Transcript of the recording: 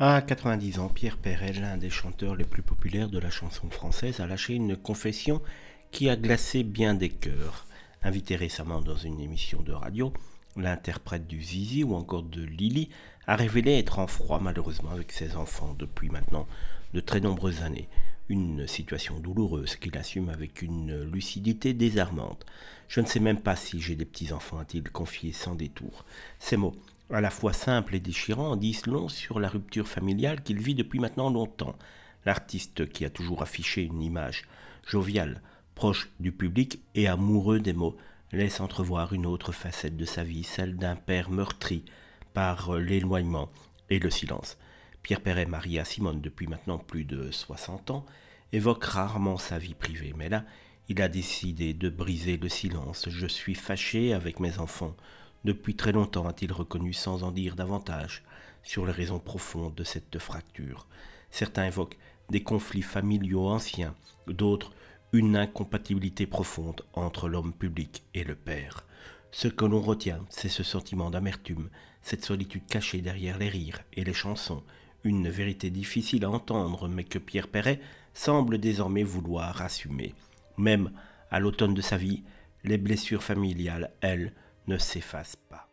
À 90 ans, Pierre Perret, l'un des chanteurs les plus populaires de la chanson française, a lâché une confession qui a glacé bien des cœurs. Invité récemment dans une émission de radio, l'interprète du Zizi ou encore de Lily a révélé être en froid malheureusement avec ses enfants depuis maintenant de très nombreuses années. Une situation douloureuse qu'il assume avec une lucidité désarmante. Je ne sais même pas si j'ai des petits-enfants, a-t-il confié sans détour. Ces mots, à la fois simples et déchirants, en disent long sur la rupture familiale qu'il vit depuis maintenant longtemps. L'artiste qui a toujours affiché une image joviale, proche du public et amoureux des mots, laisse entrevoir une autre facette de sa vie, celle d'un père meurtri par l'éloignement et le silence. Pierre Perret, marié à Simone depuis maintenant plus de 60 ans, évoque rarement sa vie privée, mais là, il a décidé de briser le silence. Je suis fâché avec mes enfants. Depuis très longtemps, a-t-il reconnu sans en dire davantage sur les raisons profondes de cette fracture. Certains évoquent des conflits familiaux anciens, d'autres une incompatibilité profonde entre l'homme public et le père. Ce que l'on retient, c'est ce sentiment d'amertume, cette solitude cachée derrière les rires et les chansons, une vérité difficile à entendre, mais que Pierre Perret semble désormais vouloir assumer. Même à l'automne de sa vie, les blessures familiales, elles, ne s'effacent pas.